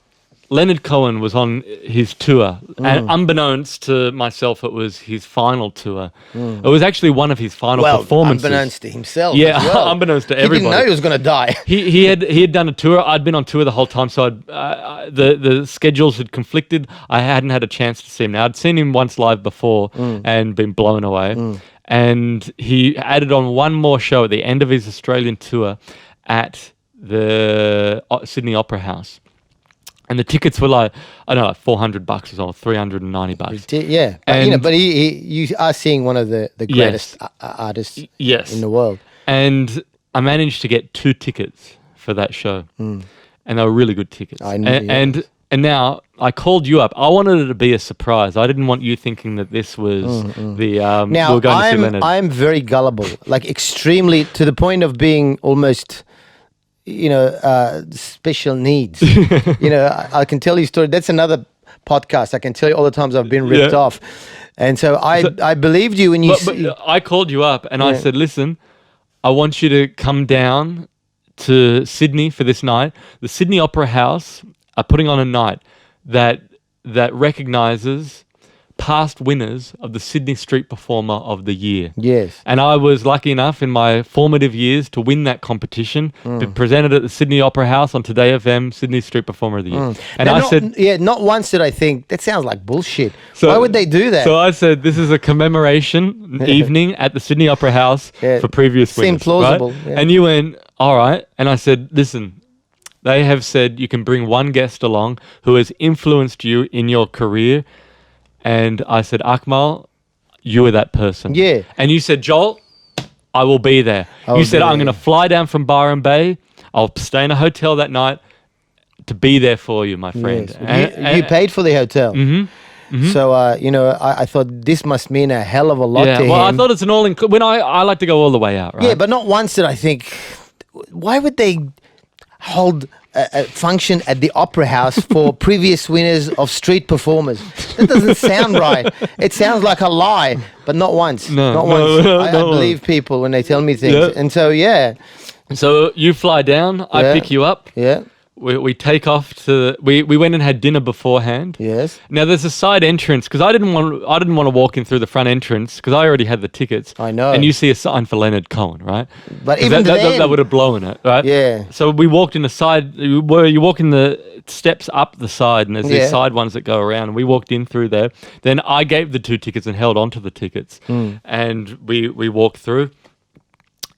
Leonard Cohen was on his tour, and unbeknownst to myself, it was his final tour. It was actually one of his final performances. Unbeknownst to himself. Yeah, as well. unbeknownst to everybody. He didn't know he was going to die. He had done a tour. I'd been on tour the whole time, so the schedules had conflicted. I hadn't had a chance to see him. Now I'd seen him once live before and been blown away. And he added on one more show at the end of his Australian tour at the Sydney Opera House. And the tickets were like, I don't know, $400 or $390. Yeah, but you are seeing one of the greatest artists in the world. And I managed to get 2 tickets for that show, and they were really good tickets. And now I called you up. I wanted it to be a surprise. I didn't want you thinking that this was the now. We were going to see Leonard. I'm very gullible, like extremely to the point of being almost. Special needs. I can tell you a story. That's another podcast. I can tell you all the times I've been ripped off. And so I believed you when you... But I called you up and I said, listen, I want you to come down to Sydney for this night. The Sydney Opera House are putting on a night that recognises past winners of the Sydney Street Performer of the Year. Yes. And I was lucky enough in my formative years to win that competition, presented at the Sydney Opera House on Today FM, Sydney Street Performer of the Year. And now, I said... Yeah, not once did I think, that sounds like bullshit. Why would they do that? So I said, this is a commemoration evening at the Sydney Opera House for previous winners. Seemed plausible. Right? Yeah. And you went, all right. And I said, listen, they have said you can bring one guest along who has influenced you in your career. And I said, Akmal, you are that person. Yeah. And you said, Joel, I will be there. You said, I'm going to fly down from Byron Bay. I'll stay in a hotel that night to be there for you, my friend. Yes. You paid for the hotel. So, I thought this must mean a hell of a lot to him. Well, I thought it's an all-inclusive. When I like to go all the way out, right? Yeah, but not once did I think, why would they hold a function at the Opera House for previous winners of street performers? That doesn't sound right. It sounds like a lie, but not once. Not once. I believe people when they tell me things. Yeah. And so, So you fly down, I pick you up. Yeah. We take off to we went and had dinner beforehand. Yes. Now there's a side entrance because I didn't want to walk in through the front entrance because I already had the tickets. I know. And you see a sign for Leonard Cohen, right? But even that would have blown it, right? Yeah. So we walked in the side where you walk in the steps up the side, and there's these side ones that go around. And we walked in through there. Then I gave the 2 tickets and held onto the tickets, and we walked through.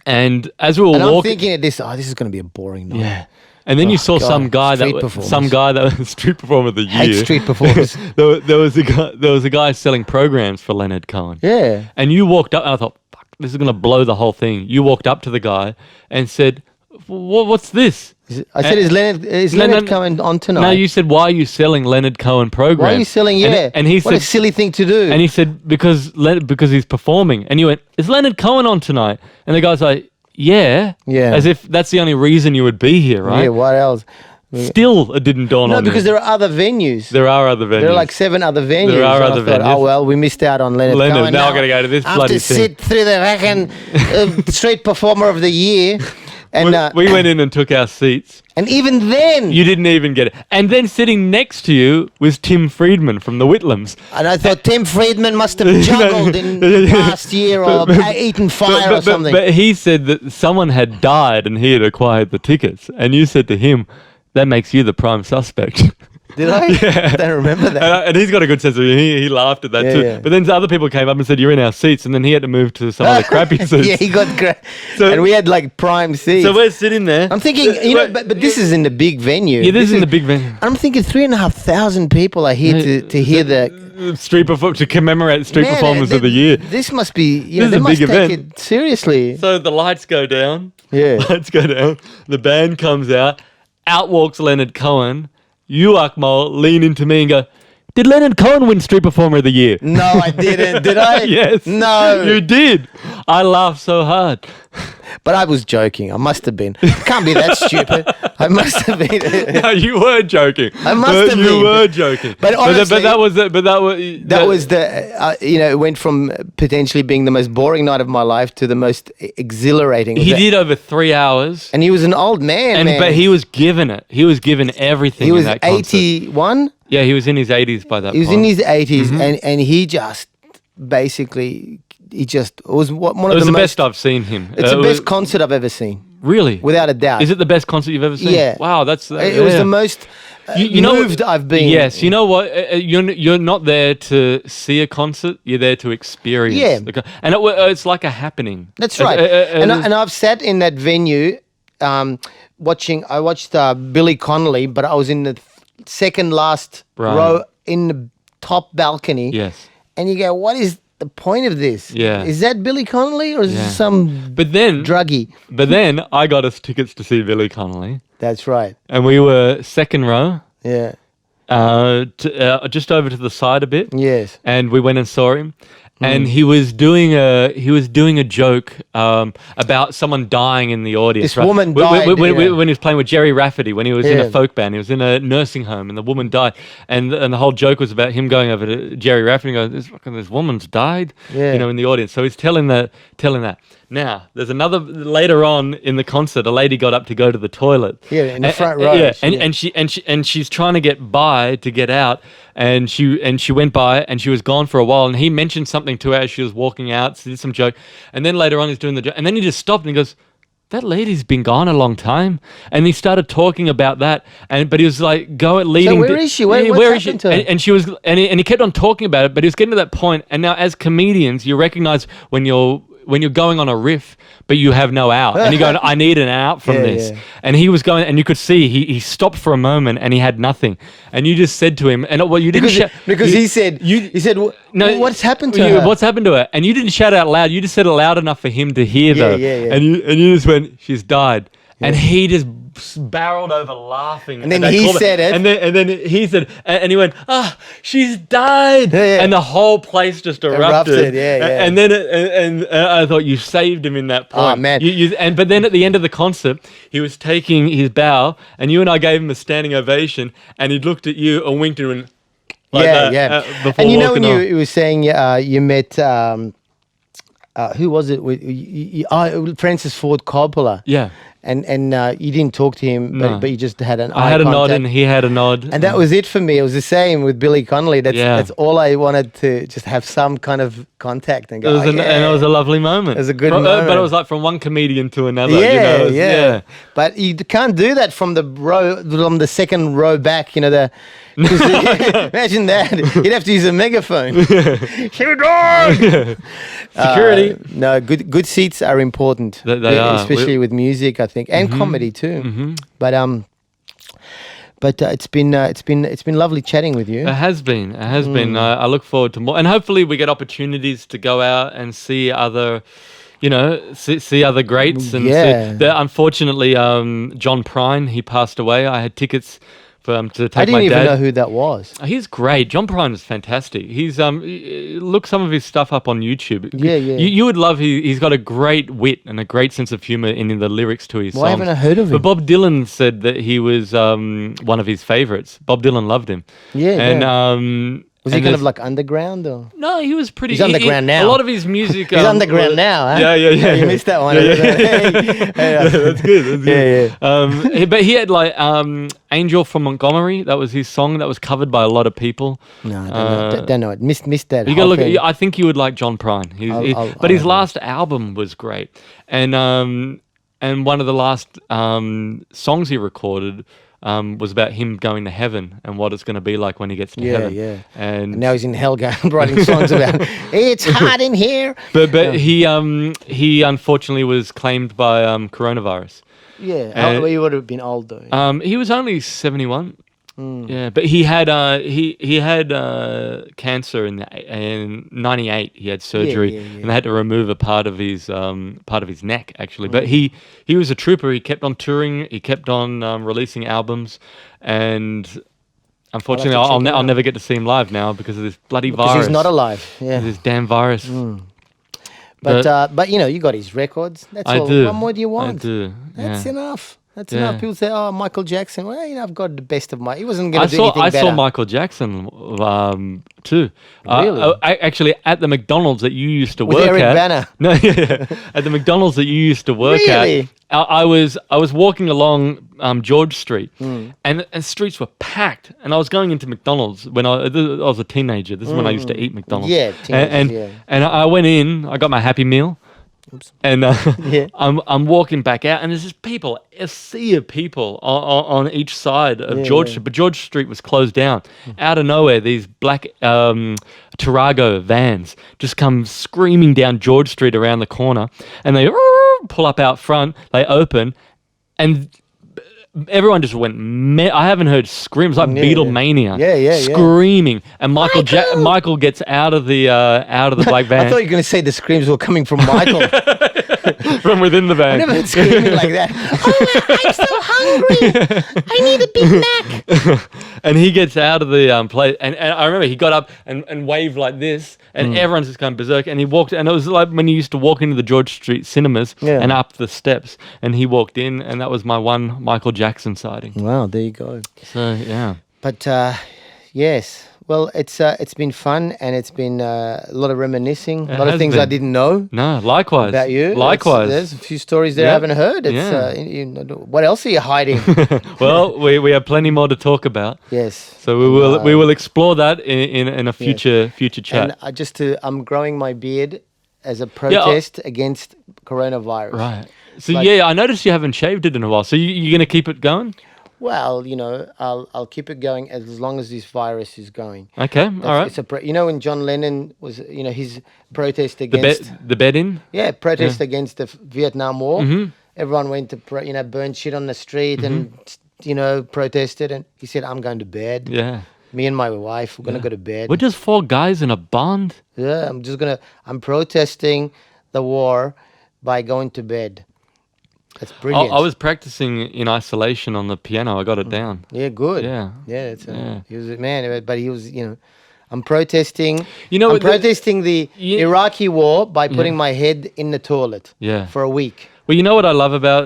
And as we were And I'm walking, thinking of this. Oh, this is going to be a boring night. yeah. And then you saw God, some guy that was street performer of the year. Hate street performers. there was a guy selling programs for Leonard Cohen. Yeah. And you walked up, and I thought, fuck, this is going to blow the whole thing. You walked up to the guy and said, what's this? I said, is Leonard Cohen on tonight? No, you said, why are you selling Leonard Cohen programs? Why are you selling? Yeah. And he what said, a silly thing to do. And he said, because he's performing. And you went, is Leonard Cohen on tonight? And the guy's like, yeah. Yeah. As if that's the only reason you would be here, right? Yeah, what else? Still, it didn't dawn on me. No, because there are other venues. There are other venues. There are like 7 other venues. There are other venues. Oh, well, we missed out on Leonard Cohen. Now I've got to go to this bloody thing. I have to sit through the fucking street performer of the year. And we went in and took our seats. And even then... You didn't even get it. And then sitting next to you was Tim Friedman from the Whitlams. And I thought Tim Friedman must have juggled in the past year or eaten fire or something. But he said that someone had died and he had acquired the tickets. And you said to him, that makes you the prime suspect. Did I? Yeah. I don't remember that. And he's got a good sense of humor. He laughed at that too. Yeah. But then other people came up and said, you're in our seats. And then he had to move to some other crappy seats. Yeah, he got and we had like prime seats. So we're sitting there. I'm thinking, but this is in the big venue. Yeah, this is in the big venue. I'm thinking 3,500 people are here to hear the street to commemorate street performers of the year. This must be, this they is a must big take event. it seriously. So the lights go down. Yeah. Lights go down. The band comes out. Out walks Leonard Cohen. You, Akmal, lean into me and go, did Leonard Cohen win Street Performer of the Year? No, I didn't. Did I? Yes. No. You did. I laughed so hard. But I was joking. I must have been. Can't be that stupid. I must have been. No, you were joking. I must have been. You were joking. But honestly, that was it went from potentially being the most boring night of my life to the most exhilarating. He did over 3 hours. And he was an old man, But he was given it. He was given everything in that concert. He was 81? Yeah, he was in his 80s by that point. He was in his 80s, and he just basically... it was one of the best I've seen him. It's the best concert I've ever seen. Really? Without a doubt. Is it the best concert you've ever seen? Yeah. Wow, that's... it was the most moved I've been. Yes, you know what? You're not there to see a concert. You're there to experience. Yeah. And it's like a happening. That's right. And I've sat in that venue watching... I watched Billy Connolly, but I was in the second last row in the top balcony. Yes. And you go, what is... the point of this? Yeah. Is that Billy Connolly or is it some druggie? But then I got us tickets to see Billy Connolly. That's right. And we were second row. Yeah. Just over to the side a bit. Yes. And we went and saw him. And he was doing a joke about someone dying in the audience. This woman died. When he was playing with Jerry Rafferty, when he was in a folk band, he was in a nursing home, and the woman died. And the whole joke was about him going over to Jerry Rafferty and going, this woman's died, in the audience. So he's telling that. Now, there's another, later on in the concert, a lady got up to go to the toilet. Yeah, in the front row. Yeah, and she's trying to get by to get out, and she went by, and she was gone for a while, and he mentioned something to her as she was walking out, so he did some joke, and then later on he's doing the joke, and then he just stopped and he goes, that lady's been gone a long time. And he started talking about that, but he was like, leading. So where is she? What's happened to her? And she was, and he kept on talking about it, but he was getting to that point. And now, as comedians, you recognize when you're going on a riff, but you have no out, and you're going, I need an out from this. Yeah. And he was going, and you could see he stopped for a moment, and he had nothing. And you just said to him, and well, you didn't he said, no, what's happened to her? What's happened to her? And you didn't shout out loud. You just said it loud enough for him to hear, though. Yeah. And you just went, she's died. Yeah. And he just barreled over laughing. And then he said it. And then he said, and he went, she's died. Yeah. And the whole place just erupted. Yeah. And then and I thought you saved him in that point. Oh, man. But then at the end of the concert, he was taking his bow, and you and I gave him a standing ovation, and he looked at you and winked and went like that. Before and walking when you were saying you met... who was it? Francis Ford Coppola. Yeah. and you didn't talk to him, No. but you just had an I eye had a contact. nod and he had a nod. And that was it for me. It was the same with Billy Connolly. That's all I wanted, to just have some kind of contact and go. And it was a lovely moment. It was a good But moment. it was like from one comedian to another. Yeah, you know? It was- yeah. But you can't do that from the second row back. You know the. Imagine that. You'd have to use a megaphone. Security. No, good seats are important. They are. Especially with music, I think, and comedy too. Mm-hmm. But it's been lovely chatting with you. It has been. It has been. I look forward to more, and hopefully we get opportunities to go out and see other, see other greats. And unfortunately, John Prine, he passed away. I had tickets to take my dad. I didn't even know who that was. He's great. John Prine is fantastic. He's look some of his stuff up on YouTube. Yeah. You would love. He's got a great wit and a great sense of humor in the lyrics to his songs. Why haven't I heard of him? But Bob Dylan said that he was one of his favorites. Bob Dylan loved him. Yeah. And was he kind of like underground or? No, he was pretty. He's underground now. A lot of his music. He's underground now, huh? Yeah. You missed that one. That's good. Yeah. But he had like "Angel from Montgomery." That was his song. That was covered by a lot of people. No, I don't know it. Missed that. You got to look. I think you would like John Prine. But his last album was great, and one of the last songs he recorded. Was about him going to heaven and what it's going to be like when he gets to heaven. Yeah. And now he's in hell writing songs about it's hot in here. But he unfortunately was claimed by coronavirus. Yeah, he would have been old though. He was only 71. Yeah, but he had cancer in 98. He had surgery, and they had to remove a part of his neck actually. But he was a trooper. He kept on touring. He kept on releasing albums, and unfortunately, I'll never get to see him live now because of this bloody virus. Because he's not alive. Yeah, this damn virus. But you got his records. That's all. Do. What more do you want? I do. That's enough. That's enough. People say, "Oh, Michael Jackson." Well, I've got the best of my. He wasn't going to do anything better. I saw Michael Jackson too. Really? Actually, at the McDonald's that you used to With work Eric at. Bana. No, at the McDonald's that you used to work Really? at. I was walking along George Street, and streets were packed. And I was going into McDonald's when I was a teenager. This is when I used to eat McDonald's. Yeah, teenagers, and I went in. I got my Happy Meal. Oops. And I'm walking back out, and there's just a sea of people on each side of George Street. But George Street was closed down. Out of nowhere, these black Tarago vans just come screaming down George Street around the corner, and they pull up out front. They open, and everyone just went. I haven't heard screams like Beatlemania. Yeah. Screaming, and Michael gets out of the black van. I thought you were going to say the screams were coming from Michael. From within the van. I never heard screaming like that. Oh, I'm so hungry. I need a Big Mac. And he gets out of the place, and I remember he got up and waved like this, and everyone's just going berserk. And he walked, and it was like when you used to walk into the George Street cinemas and up the steps, and he walked in, and that was my one Michael Jackson sighting. Wow, there you go. So yeah. But yes. Well, it's been fun, and it's been a lot of reminiscing, a lot of things I didn't know. No, likewise. About you. Likewise. There's a few stories there I haven't heard. What else are you hiding? Well, we have plenty more to talk about. Yes. So we will explore that in a future chat. And I'm growing my beard as a protest against coronavirus. Right. So I noticed you haven't shaved it in a while. So you're going to keep it going? Well, I'll keep it going as long as this virus is going. Okay, all right. When John Lennon was, his protest against the bed in. Yeah, protest against the Vietnam War. Mm-hmm. Everyone went to burn shit on the street and protested, and he said, "I'm going to bed." Yeah. Me and my wife, we're gonna go to bed. We're just four guys in a band. Yeah, I'm protesting the war by going to bed. That's brilliant. I was practicing in isolation on the piano. I got it down. Yeah, good. Yeah. He was a man, but he was, I'm protesting. I'm protesting the Iraqi war by putting my head in the toilet for a week. Well, you know what I love about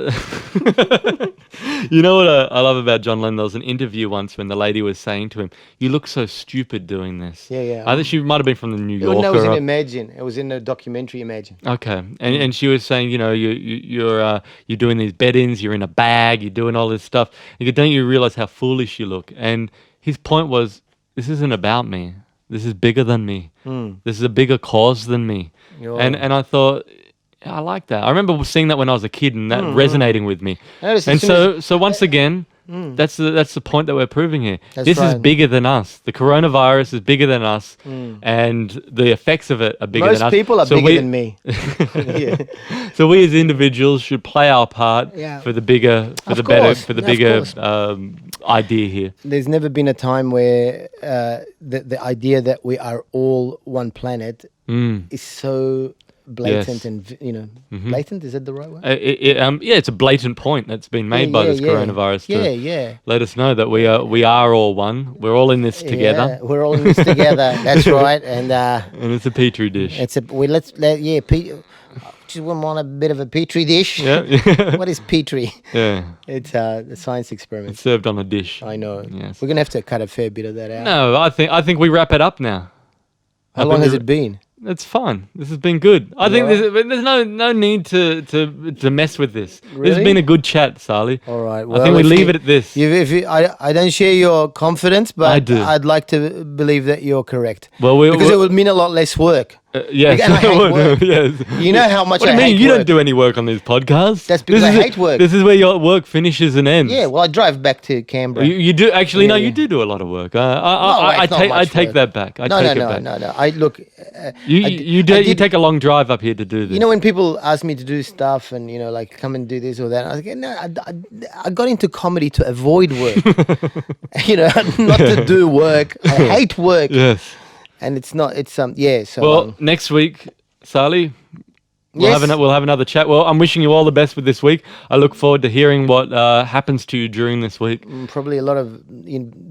I love about John Lennon. There was an interview once when the lady was saying to him, "You look so stupid doing this." Yeah. I think she might have been from the New No, it was Yorker. in Imagine. It was in the documentary Imagine. Okay, and she was saying, you're doing these bed-ins, you're in a bag, you're doing all this stuff. You go, don't you realize how foolish you look? And his point was, this isn't about me. This is bigger than me. This is a bigger cause than me. Yeah. And I thought, I like that. I remember seeing that when I was a kid and that resonating with me. And so once again, that's the point that we're proving here. This is bigger than us. The coronavirus is bigger than us, and the effects of it are bigger than us. Most people are bigger than me. Yeah. So we as individuals should play our part for the bigger, for the bigger idea here. There's never been a time where the idea that we are all one planet is so blatant and blatant, is that the right word? It's a blatant point that's been made by this coronavirus to let us know that we are all one. We're all in this together. We're all in this together. That's right. And it's a petri dish. Just want a bit of a petri dish. Yeah. What is petri? Yeah. It's a science experiment. It's served on a dish. I know. Yes. We're gonna have to cut a fair bit of that out. No, I think we wrap it up now. How long has it been? It's fine. This has been good. I think there's no need to mess with this. Really? This has been a good chat, Sally. All right. Well, I think we leave it at this. I don't share your confidence, but I do. I'd like to believe that you're correct. Well, because it would mean a lot less work. Yes. And I hate work. Yes. You know how much What do you mean? You don't do any work on these podcasts. That's because I hate work. This is where your work finishes and ends. Yeah. Well, I drive back to Canberra. You do actually? No, you do a lot of work. I take that back. I take it back. No. I look. You take a long drive up here to do this. You know, when people ask me to do stuff and like come and do this or that, I was like, no, I got into comedy to avoid work. Not to do work. I hate work. Yes. And it's not. It's So well, next week, Sally, we'll have another chat. Well, I'm wishing you all the best with this week. I look forward to hearing what happens to you during this week. Probably a lot of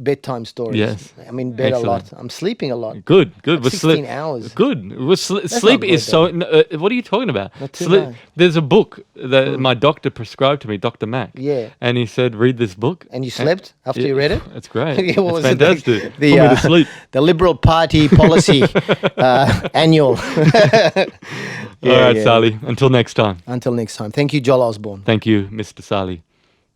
bedtime stories. Yes. I'm in bed a lot. I'm sleeping a lot. Good. 16 hours. Good. Sleep is so. What are you talking about? There's a book that my doctor prescribed to me, Dr. Mac. Yeah. And he said, read this book. And you slept after you read it? It's great. What it's fantastic. Put me to sleep. The Liberal Party policy annual. All right, Sally. Until next time. Thank you, Joel Osborne. Thank you, Mr. Sally.